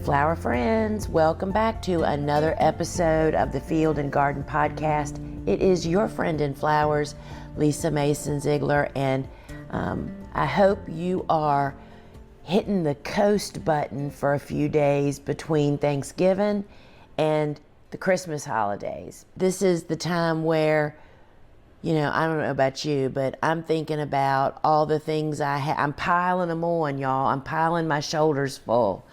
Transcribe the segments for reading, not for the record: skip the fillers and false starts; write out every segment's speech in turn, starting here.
flower friends, welcome back to another episode of the Field and Garden Podcast. It is your friend in flowers, Lisa Mason Ziegler, and I hope you are hitting the coast button for a few days between Thanksgiving and the Christmas holidays. This is the time where, I don't know about you, but I'm thinking about all the things I'm piling them on, y'all. I'm piling my shoulders full,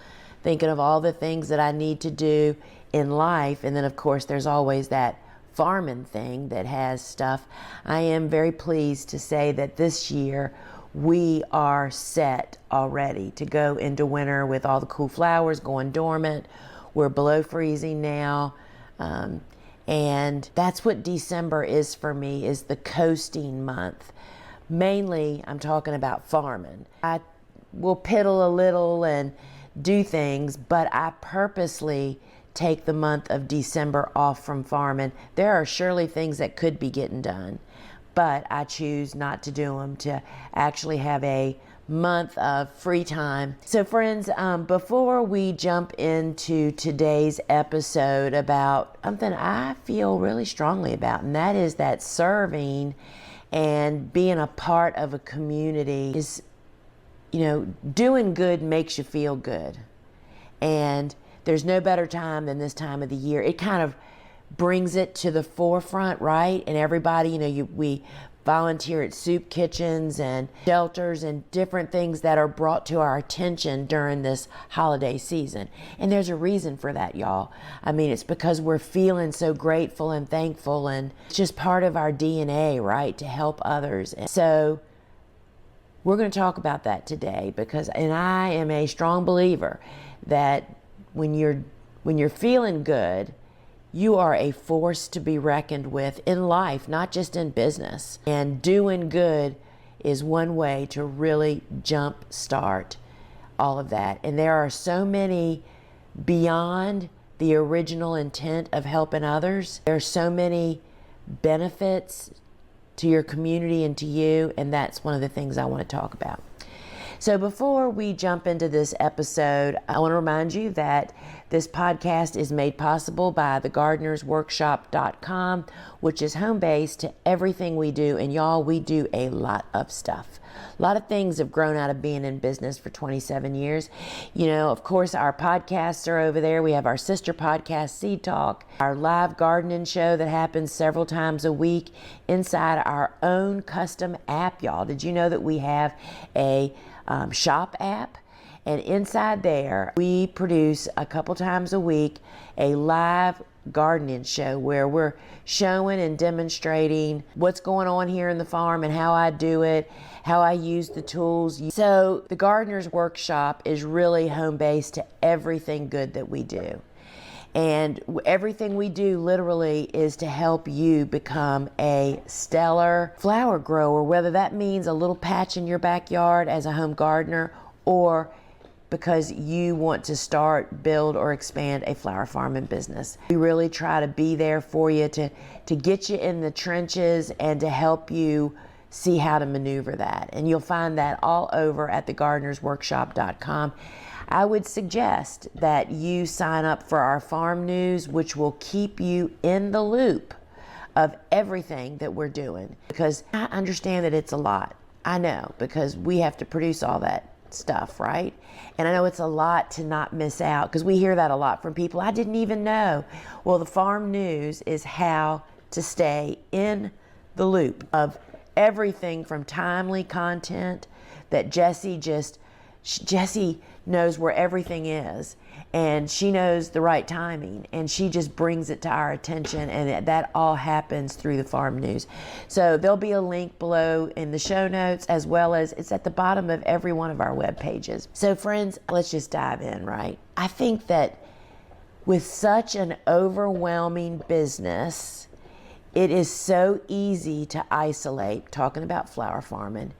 thinking of all the things that I need to do in life. And then, of course, there's always that farming thing that has stuff. I am very pleased to say that this year we are set already to go into winter with all the cool flowers going dormant. We're below freezing now. And that's what December is for me, is the coasting month. Mainly, I'm talking about farming. I will piddle a little and do things, but I purposely take the month of December off from farming. There are surely things that could be getting done, but I choose not to do them, to actually have a month of free time. So friends, before we jump into today's episode about something I feel really strongly about, and that is that serving and being a part of a community is, doing good makes you feel good. And there's no better time than this time of the year. It kind of brings it to the forefront, right? And everybody, we volunteer at soup kitchens and shelters and different things that are brought to our attention during this holiday season. And there's a reason for that, y'all. I mean, it's because we're feeling so grateful and thankful, and it's just part of our DNA, right, to help others. And so we're going to talk about that today, and I am a strong believer that when you're feeling good, you are a force to be reckoned with in life, not just in business. And doing good is one way to really jump start all of that. And there are so many beyond the original intent of helping others. There are so many benefits to your community and to you, and that's one of the things I want to talk about. So before we jump into this episode, I want to remind you that this podcast is made possible by thegardenersworkshop.com, which is home base to everything we do. And y'all, we do a lot of stuff. A lot of things have grown out of being in business for 27 years. Of course, our podcasts are over there. We have our sister podcast, Seed Talk, our live gardening show that happens several times a week inside our own custom app, y'all. Did you know that we have a shop app? And inside there, we produce a couple times a week a live gardening show where we're showing and demonstrating what's going on here in the farm and how I do it, how I use the tools. So the Gardener's Workshop is really home base to everything good that we do. And everything we do literally is to help you become a stellar flower grower, whether that means a little patch in your backyard as a home gardener, or because you want to start, build, or expand a flower farming business. We really try to be there for you, to get you in the trenches and to help you see how to maneuver that. And you'll find that all over at thegardenersworkshop.com. I would suggest that you sign up for our farm news, which will keep you in the loop of everything that we're doing. Because I understand that it's a lot. I know, because we have to produce all that stuff, right? And I know it's a lot to not miss out, because we hear that a lot from people. I didn't even know. Well, the farm news is how to stay in the loop of everything from timely content that Jessie knows where everything is, and she knows the right timing, and she just brings it to our attention, and that all happens through the farm news. So there'll be a link below in the show notes, as well as it's at the bottom of every one of our web pages. So friends, let's just dive in, right? I think that with such an overwhelming business, it is so easy to isolate, talking about flower farming.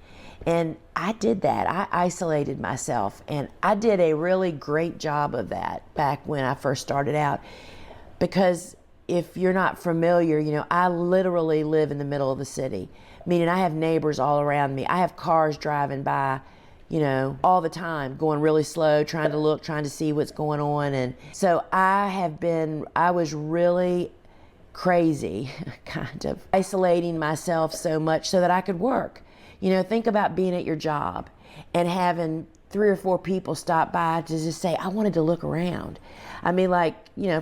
And I did that. I isolated myself, and I did a really great job of that back when I first started out. Because if you're not familiar, I literally live in the middle of the city, meaning I have neighbors all around me. I have cars driving by, all the time, going really slow, trying to see what's going on. And so I was really crazy, kind of isolating myself so much so that I could work. Think about being at your job and having 3 or 4 people stop by to just say, I wanted to look around. I mean,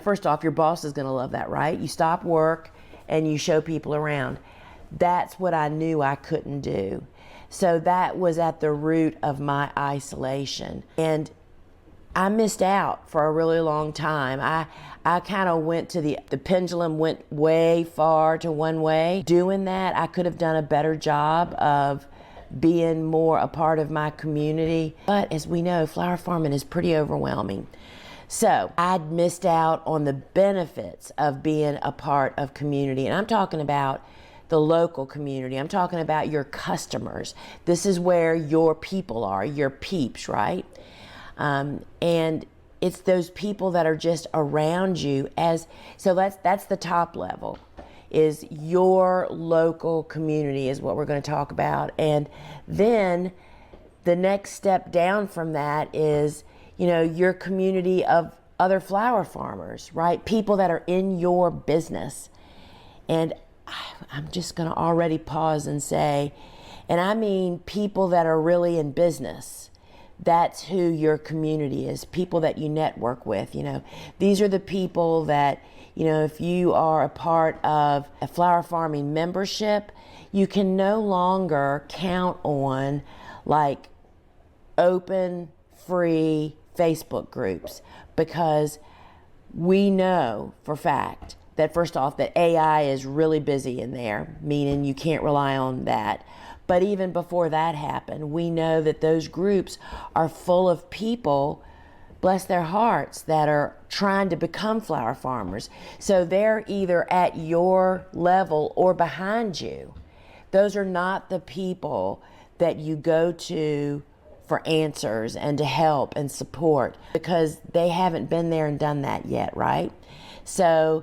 first off, your boss is going to love that, right? You stop work and you show people around. That's what I knew I couldn't do. So that was at the root of my isolation. And I missed out for a really long time. I kind of went to the pendulum went way far to one way. Doing that, I could have done a better job of being more a part of my community. But as we know, flower farming is pretty overwhelming. So I'd missed out on the benefits of being a part of community. And I'm talking about the local community. I'm talking about your customers. This is where your people are, your peeps, right? And it's those people that are just around you. So that's the top level, is your local community is what we're going to talk about. And then the next step down from that is, your community of other flower farmers, right? People that are in your business. And I'm just going to already pause and say, and I mean people that are really in business. That's who your community is, people that you network with. These are the people that, if you are a part of a flower farming membership, you can no longer count on open, free Facebook groups, because we know for a fact that, first off, that AI is really busy in there, meaning you can't rely on that. But even before that happened, we know that those groups are full of people, bless their hearts, that are trying to become flower farmers. So they're either at your level or behind you. Those are not the people that you go to for answers and to help and support, because they haven't been there and done that yet, right? So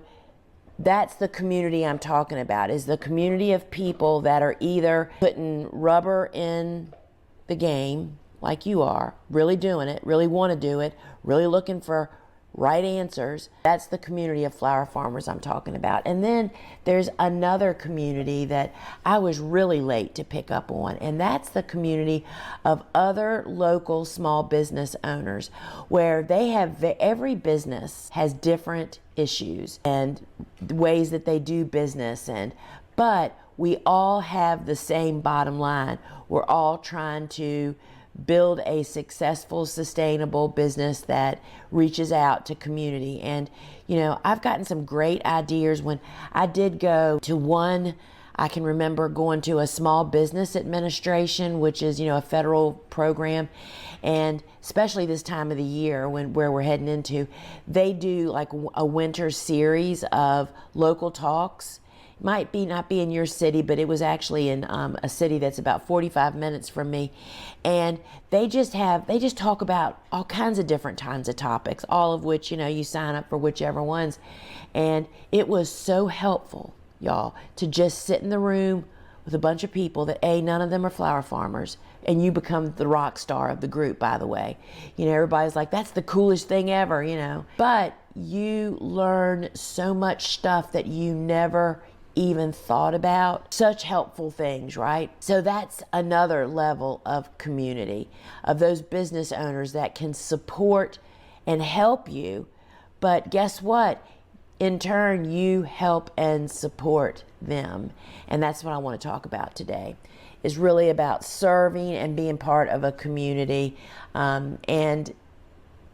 that's the community I'm talking about, is the community of people that are either putting rubber in the game, like you are, really doing it, really want to do it, really looking for right answers. That's the community of flower farmers I'm talking about. And then there's another community that I was really late to pick up on, and that's the community of other local small business owners, where they have, every business has different issues and ways that they do business, but we all have the same bottom line. We're all trying to build a successful, sustainable business that reaches out to community. And, I've gotten some great ideas. When I did go to one, I can remember going to a Small Business Administration, which is, a federal program. And especially this time of the year where we're heading into, they do a winter series of local talks. Might not be in your city, but it was actually in a city that's about 45 minutes from me. And they just talk about all kinds of different kinds of topics, all of which, you sign up for whichever ones. And it was so helpful, y'all, to just sit in the room with a bunch of people that, none of them are flower farmers, and you become the rock star of the group, by the way. Everybody's like, that's the coolest thing ever, But you learn so much stuff that you never even thought about. Such helpful things, right? So that's another level of community, of those business owners that can support and help you. But guess what? In turn, you help and support them. And that's what I want to talk about today, is really about serving and being part of a community. And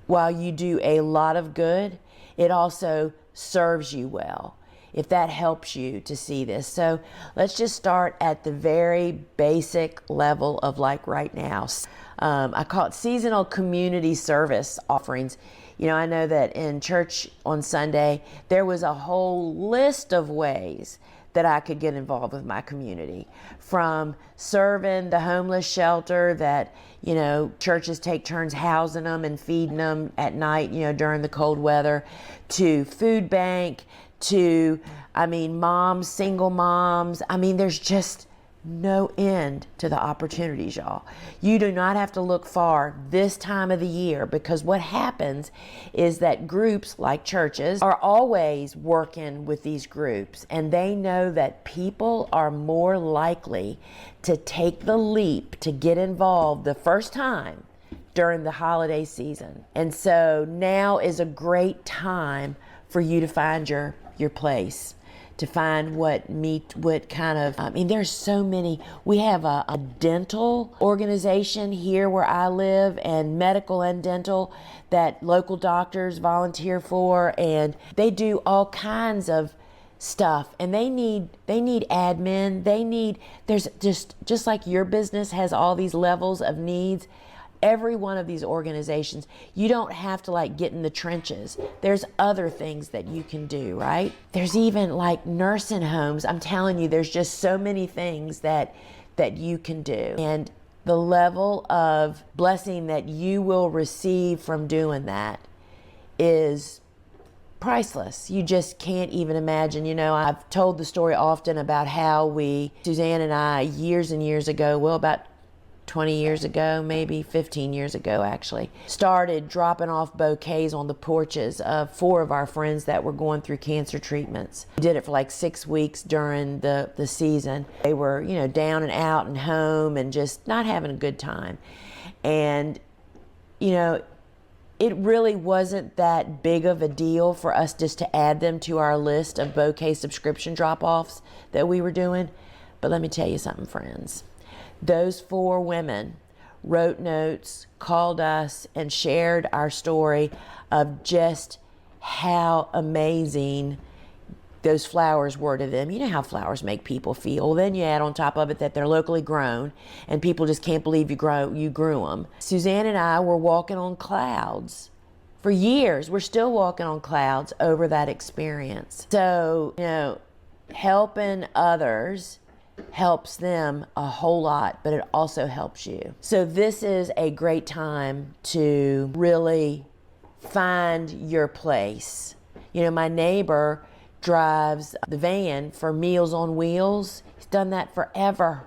while you do a lot of good, it also serves you well, if that helps you to see this. So let's just start at the very basic level of right now. I call it seasonal community service offerings. I know that in church on Sunday, there was a whole list of ways that I could get involved with my community, from serving the homeless shelter that, churches take turns housing them and feeding them at night, during the cold weather, to food bank, to, moms, single moms. There's just no end to the opportunities, y'all. You do not have to look far this time of the year, because what happens is that groups like churches are always working with these groups, and they know that people are more likely to take the leap to get involved the first time during the holiday season. And so now is a great time for you to find your place, to find what kind of, there's so many. We have a dental organization here where I live, and medical and dental, that local doctors volunteer for, and they do all kinds of stuff, and they need admin. There's just like your business has all these levels of needs. Every one of these organizations, you don't have to get in the trenches. There's other things that you can do, right? There's even nursing homes. I'm telling you, there's just so many things that you can do. And the level of blessing that you will receive from doing that is priceless. You just can't even imagine. I've told the story often about how Suzanne and I, years and years ago, about 20 years ago, maybe 15 years ago actually, started dropping off bouquets on the porches of 4 of our friends that were going through cancer treatments. We did it for 6 weeks during the season. They were, down and out and home and just not having a good time. And, it really wasn't that big of a deal for us just to add them to our list of bouquet subscription drop-offs that we were doing. But let me tell you something, friends. Those 4 women wrote notes, called us, and shared our story of just how amazing those flowers were to them. You know how flowers make people feel. Then you add on top of it that they're locally grown, and people just can't believe you grew them. Suzanne and I were walking on clouds for years. We're still walking on clouds over that experience. So, helping others helps them a whole lot, but it also helps you. So this is a great time to really find your place. My neighbor drives the van for Meals on Wheels. He's done that forever.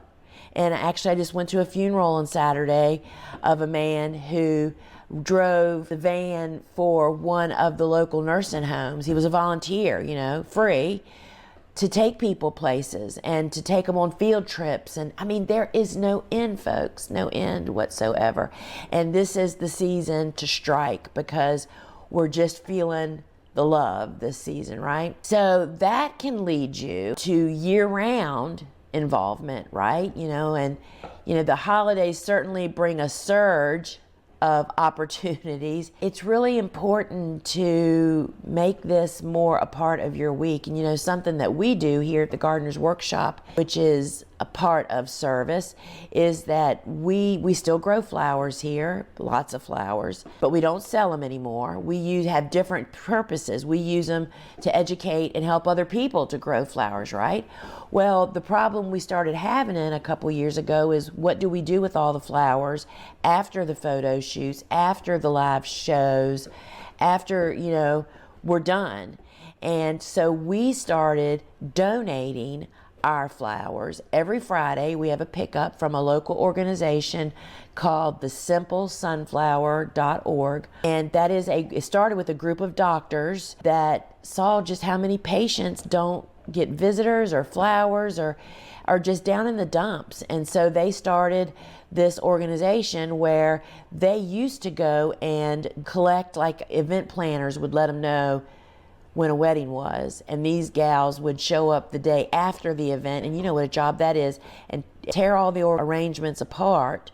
And actually, I just went to a funeral on Saturday of a man who drove the van for one of the local nursing homes. He was a volunteer, free, to take people places and to take them on field trips. And there is no end, folks, no end whatsoever. And this is the season to strike, because we're just feeling the love this season, right? So that can lead you to year-round involvement, right? And the holidays certainly bring a surge of opportunities. It's really important to make this more a part of your week. And something that we do here at the Gardener's Workshop, which is a part of service, is that we still grow flowers here, lots of flowers, but we don't sell them anymore. We have different purposes. We use them to educate and help other people to grow flowers, right? Well, the problem we started having a couple years ago is, what do we do with all the flowers after the photo shoots, after the live shows, after, we're done? And so we started donating our flowers. Every Friday we have a pickup from a local organization called the SimpleSunflower.org, and it started with a group of doctors that saw just how many patients don't get visitors or flowers or are just down in the dumps. And so they started this organization where they used to go and collect, event planners would let them know when a wedding was, and these gals would show up the day after the event, and you know what a job that is, and tear all the arrangements apart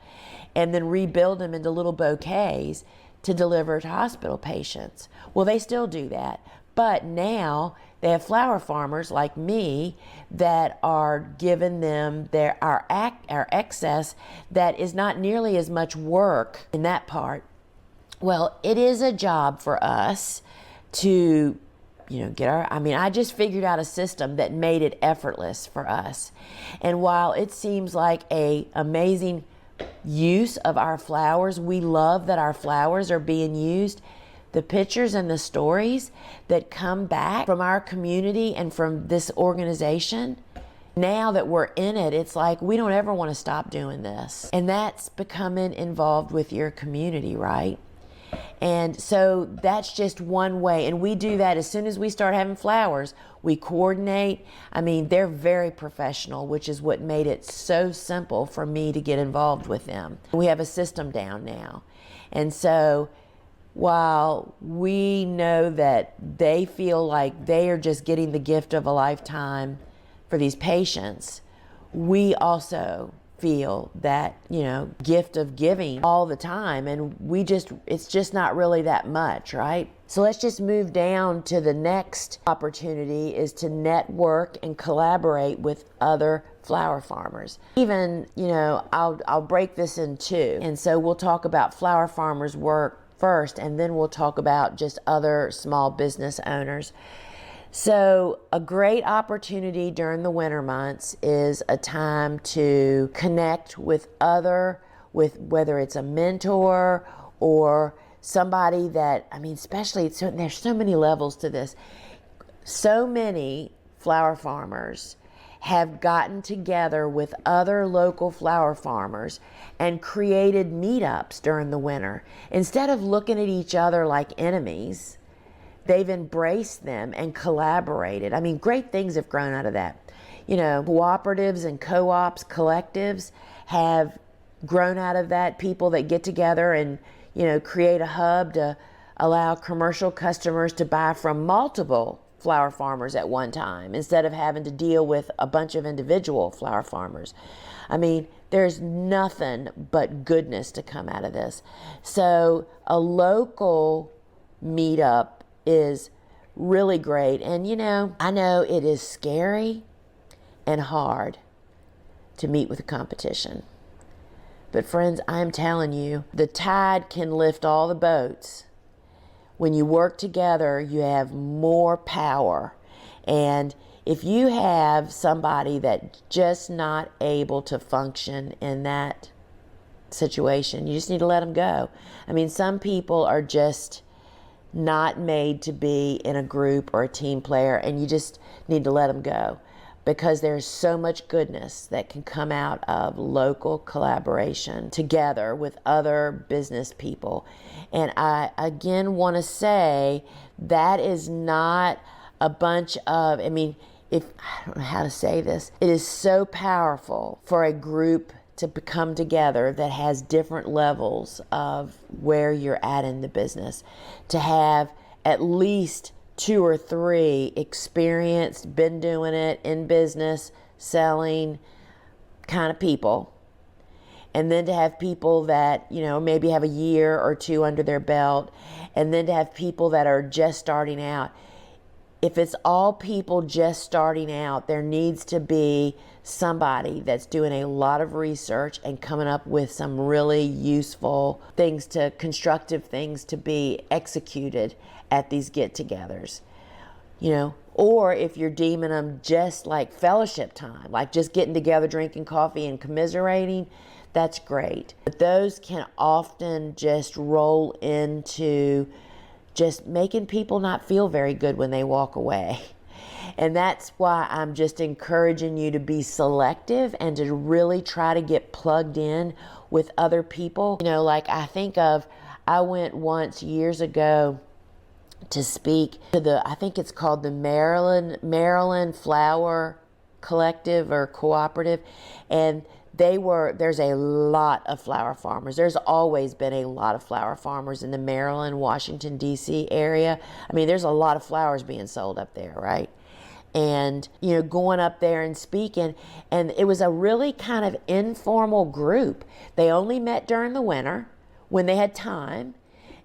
and then rebuild them into little bouquets to deliver to hospital patients. Well, they still do that, but now they have flower farmers like me that are giving them our excess that is not nearly as much work in that part. Well, it is a job for us to I just figured out a system that made it effortless for us. And while it seems like a amazing use of our flowers, we love that our flowers are being used. The pictures and the stories that come back from our community and from this organization, Now that we're in it, it's like we don't ever want to stop doing this. And that's becoming involved with your community, right? And so that's just one way. And we do that as soon as we start having flowers. We coordinate. I mean, they're very professional, which is what made it so simple for me to get involved with them. We have a system down now. And so while we know that they feel like they are just getting the gift of a lifetime for these patients, we also feel that, gift of giving all the time, and it's just not really that much, right? So let's just move down to the next opportunity, is to network and collaborate with other flower farmers. Even, I'll break this in two. And so we'll talk about flower farmers' work first, and then we'll talk about just other small business owners. So a great opportunity during the winter months is a time to connect with whether it's a mentor or somebody that, especially, there's so many levels to this. So many flower farmers have gotten together with other local flower farmers and created meetups during the winter. Instead of looking at each other like enemies, they've embraced them and collaborated. Great things have grown out of that. Cooperatives and co-ops, collectives have grown out of that. People that get together and, create a hub to allow commercial customers to buy from multiple flower farmers at one time instead of having to deal with a bunch of individual flower farmers. There's nothing but goodness to come out of this. So a local meetup is really great. And I know it is scary and hard to meet with the competition. But friends, I'm telling you, the tide can lift all the boats. When you work together, you have more power. And if you have somebody that's just not able to function in that situation, you just need to let them go. Some people are just not made to be in a group or a team player, and you just need to let them go, because there's so much goodness that can come out of local collaboration together with other business people. And I again want to say that is not a bunch of, I don't know how to say this, it is so powerful for a group to come together that has different levels of where you're at in the business, to have at least 2 or 3 experienced, been doing it in business, selling kind of people, and then to have people that, maybe have a year or 2 under their belt, and then to have people that are just starting out. If it's all people just starting out, there needs to be somebody that's doing a lot of research and coming up with some really useful things, constructive things to be executed at these get-togethers. Or if you're deeming them just like fellowship time, like just getting together, drinking coffee and commiserating, that's great. But those can often just roll into just making people not feel very good when they walk away. And that's why I'm just encouraging you to be selective and to really try to get plugged in with other people. I went once years ago to speak to I think it's called the Maryland Flower Collective or Cooperative, and there's a lot of flower farmers. There's always been a lot of flower farmers in the Maryland, Washington, D.C. area. There's a lot of flowers being sold up there, right? And, going up there and speaking, and it was a really kind of informal group. They only met during the winter when they had time,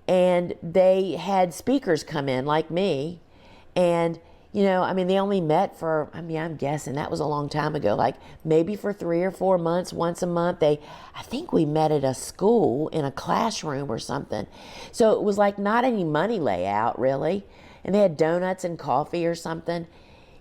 and they had speakers come in like me, and they only met for, I'm guessing that was a long time ago, like maybe for 3 or 4 months, once a month. I think we met at a school in a classroom or something. So it was like not any money layout really. And they had donuts and coffee or something,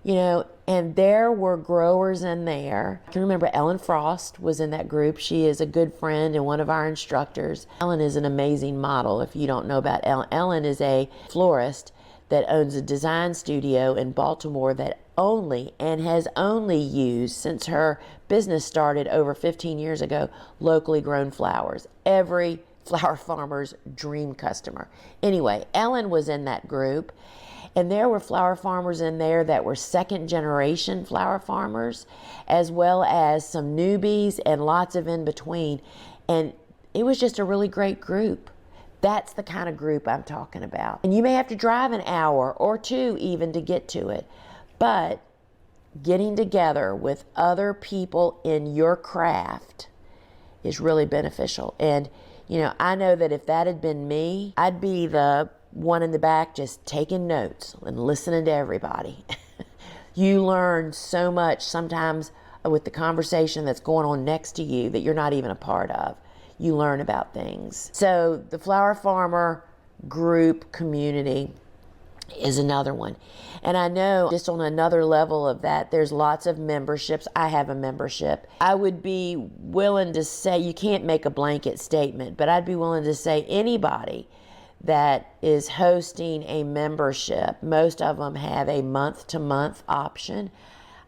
and there were growers in there. I can remember Ellen Frost was in that group. She is a good friend and one of our instructors. Ellen is an amazing model. If you don't know about Ellen, Ellen is a florist that owns a design studio in Baltimore that only and has only used, since her business started over 15 years ago, locally grown flowers. Every flower farmer's dream customer. Anyway, Ellen was in that group, and there were flower farmers in there that were second generation flower farmers, as well as some newbies and lots of in between. And it was just a really great group. That's the kind of group I'm talking about. And you may have to drive an hour or two even to get to it. But getting together with other people in your craft is really beneficial. And, you know, I know that if that had been me, I'd be the one in the back just taking notes and listening to everybody. You learn so much sometimes with the conversation that's going on next to you that you're not even a part of. You learn about things. So the flower farmer group community is another one. And I know just on another level of that, there's lots of memberships. I have a membership. I would be willing to say, you can't make a blanket statement, but I'd be willing to say anybody that is hosting a membership, most of them have a month-to-month option.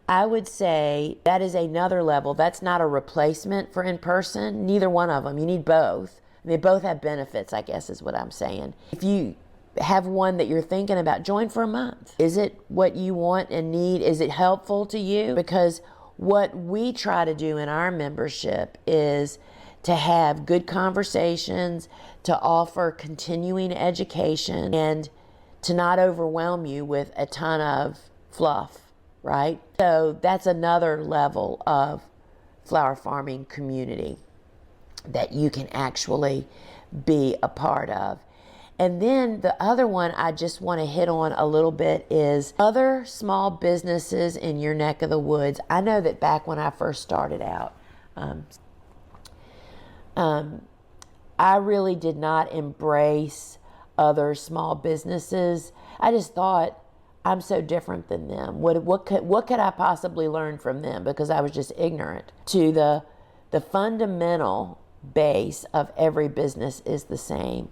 I would say that is another level. That's not a replacement for in-person. Neither one of them. You need both. They both have benefits, I guess is what I'm saying. If you have one that you're thinking about, join for a month. Is it what you want and need? Is it helpful to you? Because what we try to do in our membership is to have good conversations, to offer continuing education, and to not overwhelm you with a ton of fluff, right? So that's another level of flower farming community that you can actually be a part of. And then the other one I just want to hit on a little bit is other small businesses in your neck of the woods. I know that back when I first started out, I really did not embrace other small businesses. I just thought, I'm so different than them. What could I possibly learn from them? Because I was just ignorant to the fundamental base of every business is the same.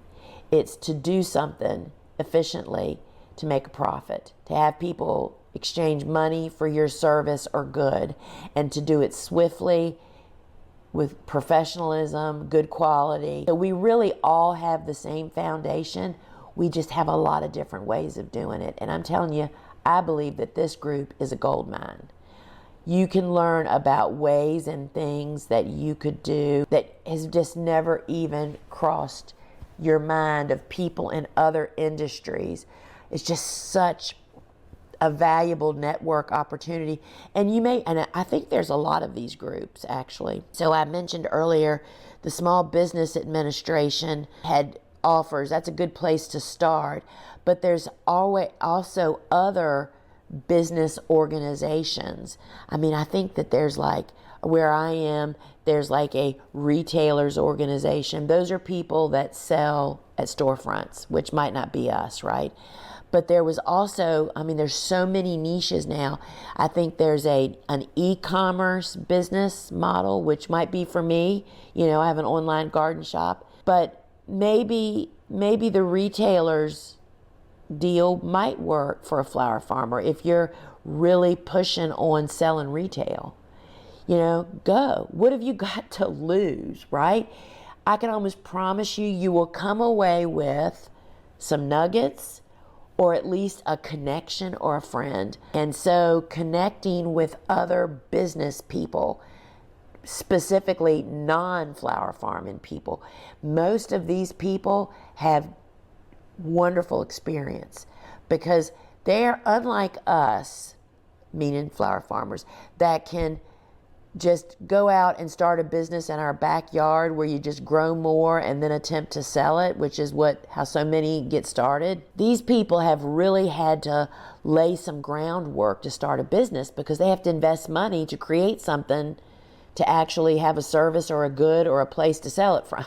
It's to do something efficiently to make a profit, to have people exchange money for your service or good, and to do it swiftly with professionalism, good quality. So we really all have the same foundation. We just have a lot of different ways of doing it. And I'm telling you, I believe that this group is a gold mine. You can learn about ways and things that you could do that has just never even crossed your mind, of people in other industries. It's just such a valuable network opportunity. And I think there's a lot of these groups actually. So I mentioned earlier, the Small Business Administration had offers. That's a good place to start. But there's always also other business organizations. I mean, I think that there's like, where I am, there's like a retailers organization. Those are people that sell at storefronts, which might not be us, right? But there was also, I mean, there's so many niches now. I think there's an e-commerce business model, which might be for me. You know, I have an online garden shop, but maybe the retailers deal might work for a flower farmer if you're really pushing on selling retail. You know, go. What have you got to lose, right? I can almost promise you will come away with some nuggets, or at least a connection or a friend. And so connecting with other business people, specifically non-flower farming people. Most of these people have wonderful experience because they're unlike us, meaning flower farmers, that can just go out and start a business in our backyard where you just grow more and then attempt to sell it, which is how so many get started. These people have really had to lay some groundwork to start a business because they have to invest money to create something to actually have a service or a good or a place to sell it from,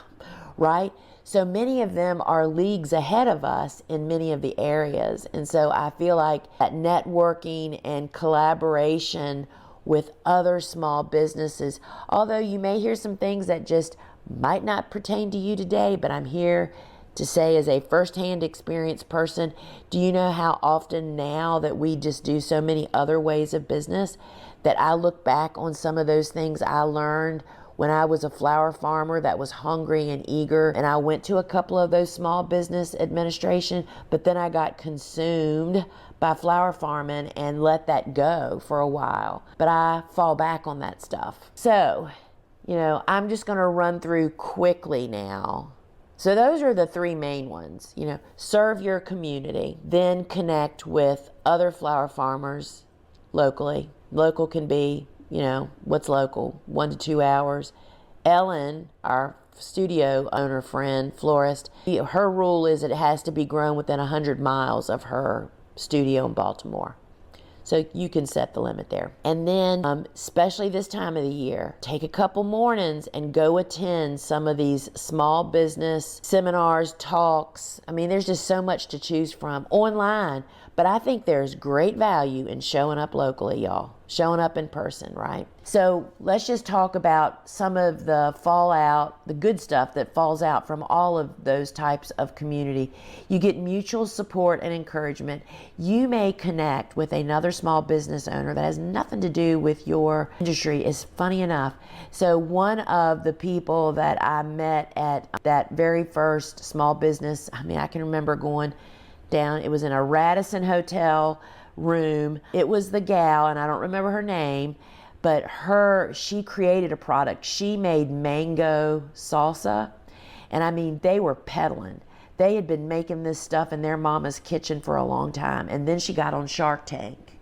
right? So many of them are leagues ahead of us in many of the areas. And so I feel like that networking and collaboration with other small businesses, although you may hear some things that just might not pertain to you today, but I'm here to say as a firsthand experienced person, do you know how often now that we just do so many other ways of business that I look back on some of those things I learned when I was a flower farmer that was hungry and eager, and I went to a couple of those small business administration, but then I got consumed by flower farming and let that go for a while. But I fall back on that stuff. So, I'm just going to run through quickly now. So those are the three main ones. Serve your community, then connect with other flower farmers locally. Local can be, what's local? 1 to 2 hours. Ellen, our studio owner friend, florist, her rule is it has to be grown within 100 miles of her studio in Baltimore. So you can set the limit there. And then, especially this time of the year, take a couple mornings and go attend some of these small business seminars, talks. I mean, there's just so much to choose from online. But I think there's great value in showing up locally, y'all. Showing up in person, right? So let's just talk about some of the fallout, the good stuff that falls out from all of those types of community. You get mutual support and encouragement. You may connect with another small business owner that has nothing to do with your industry. Is funny enough. So one of the people that I met at that very first small business, I can remember going down, it was in a Radisson hotel room. It was the gal, and I don't remember her name, but she created a product. She made mango salsa, and they were peddling. They had been making this stuff in their mama's kitchen for a long time, and then she got on Shark Tank.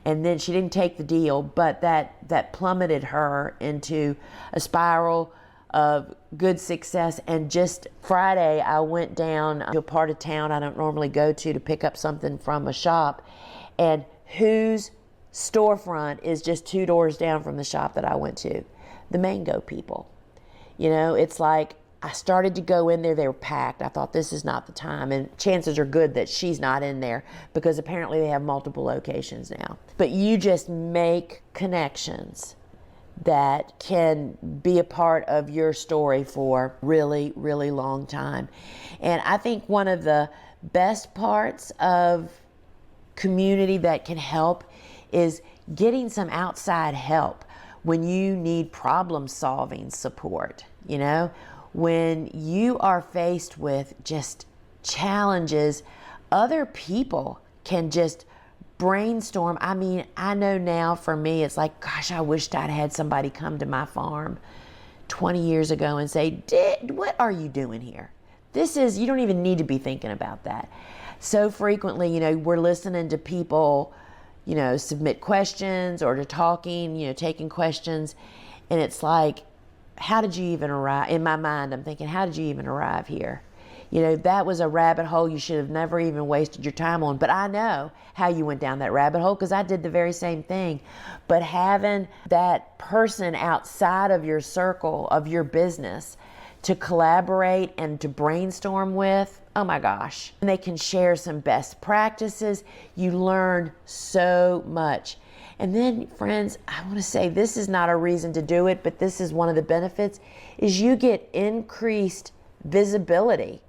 And then she didn't take the deal, but that plummeted her into a spiral of good success. And just Friday, I went down to a part of town I don't normally go to pick up something from a shop, and whose storefront is just 2 doors down from the shop that I went to? The Mango people. It's like I started to go in there, they were packed. I thought, this is not the time, and chances are good that she's not in there because apparently they have multiple locations now. But you just make connections that can be a part of your story for really, really long time. And I think one of the best parts of community that can help is getting some outside help when you need problem solving support. When you are faced with just challenges, other people can just brainstorm. I know now for me, it's like, gosh, I wished I'd had somebody come to my farm 20 years ago and say, what are you doing here? You don't even need to be thinking about that. So frequently, we're listening to people, submit questions or to talking, taking questions. And it's like, how did you even arrive? In my mind, I'm thinking, how did you even arrive here? That was a rabbit hole you should have never even wasted your time on. But I know how you went down that rabbit hole because I did the very same thing. But having that person outside of your circle of your business to collaborate and to brainstorm with, oh my gosh. And they can share some best practices. You learn so much. And then, friends, I want to say this is not a reason to do it, but this is one of the benefits, is you get increased visibility.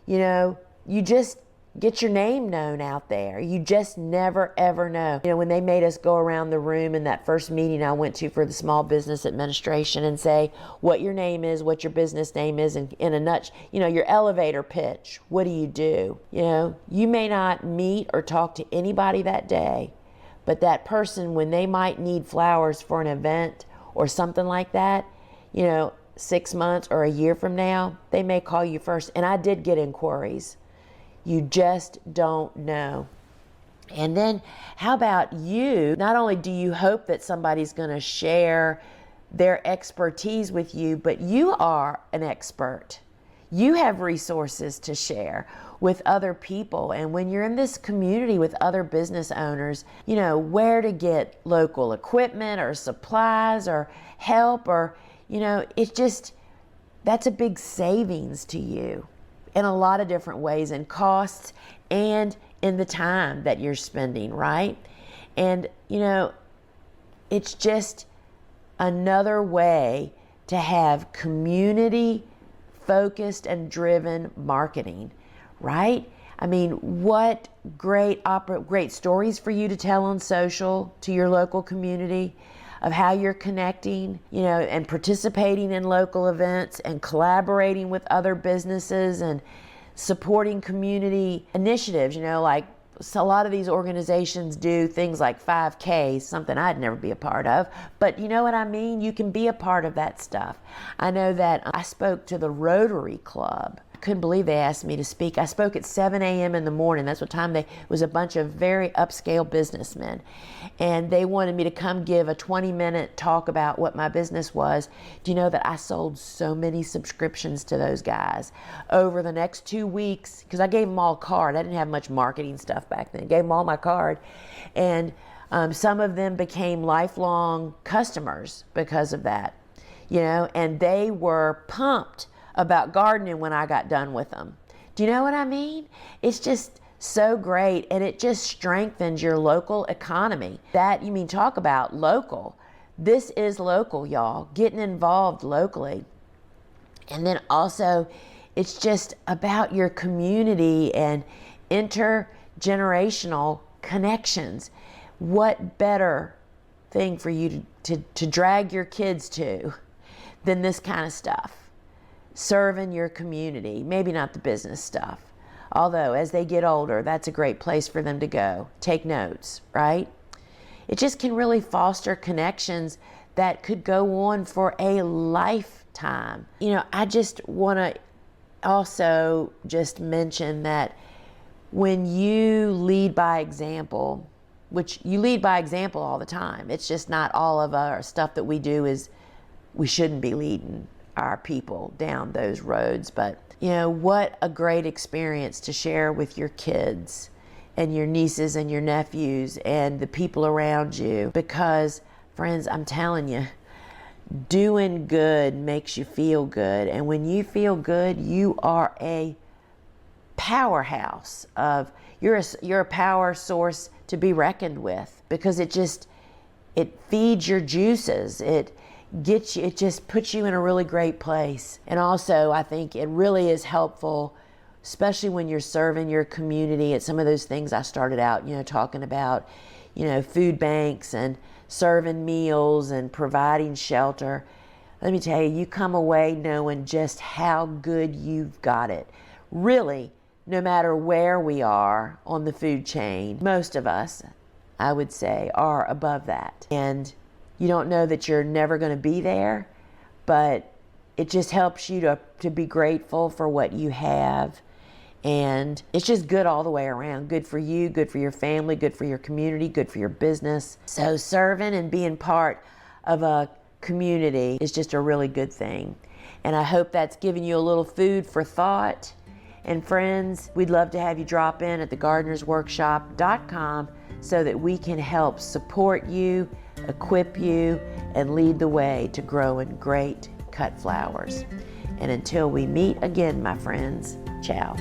You just get your name known out there. You just never, ever know. When they made us go around the room in that first meeting I went to for the Small Business Administration and say what your name is, what your business name is, and in a nutshell, your elevator pitch. What do? You may not meet or talk to anybody that day, but that person, when they might need flowers for an event or something like that, 6 months or a year from now, they may call you first. And I did get inquiries. You just don't know. And then how about you? Not only do you hope that somebody's going to share their expertise with you, but you are an expert. You have resources to share with other people. And when you're in this community with other business owners, where to get local equipment or supplies or help or it's just, that's a big savings to you in a lot of different ways, in costs and in the time that you're spending, right? And, it's just another way to have community focused and driven marketing, right? I mean, what great stories for you to tell on social to your local community of how you're connecting, and participating in local events and collaborating with other businesses and supporting community initiatives, like so a lot of these organizations do things like 5Ks, something I'd never be a part of, but you know what I mean? You can be a part of that stuff. I know that I spoke to the Rotary Club. Couldn't believe they asked me to speak. I spoke at 7 a.m. in the morning. That's what time it was a bunch of very upscale businessmen. And they wanted me to come give a 20-minute talk about what my business was. Do you know that I sold so many subscriptions to those guys over the next 2 weeks? Because I gave them all a card. I didn't have much marketing stuff back then. Gave them all my card. And some of them became lifelong customers because of that. And they were pumped about gardening when I got done with them. Do you know what I mean? It's just so great, and it just strengthens your local economy. That, you mean, talk about local. This is local, y'all, getting involved locally. And then also, it's just about your community and intergenerational connections. What better thing for you to drag your kids to than this kind of stuff? Serving your community, maybe not the business stuff. Although, as they get older, that's a great place for them to go. Take notes, right? It just can really foster connections that could go on for a lifetime. I just want to also just mention that when you lead by example, which you lead by example all the time, it's just not all of our stuff that we do is, we shouldn't be leading our people down those roads. But what a great experience to share with your kids and your nieces and your nephews and the people around you, because friends, I'm telling you, doing good makes you feel good, and when you feel good, you are a powerhouse you're a power source to be reckoned with, because it feeds your juices. It just puts you in a really great place. And also, I think it really is helpful, especially when you're serving your community at some of those things I started out, talking about, food banks and serving meals and providing shelter. Let me tell you, you come away knowing just how good you've got it. Really, no matter where we are on the food chain, most of us, I would say, are above that. And you don't know that you're never going to be there, but it just helps you to be grateful for what you have. And it's just good all the way around. Good for you, good for your family, good for your community, good for your business. So serving and being part of a community is just a really good thing. And I hope that's given you a little food for thought. And friends, we'd love to have you drop in at thegardenersworkshop.com so that we can help support you, equip you, and lead the way to growing great cut flowers. And until we meet again, my friends, ciao.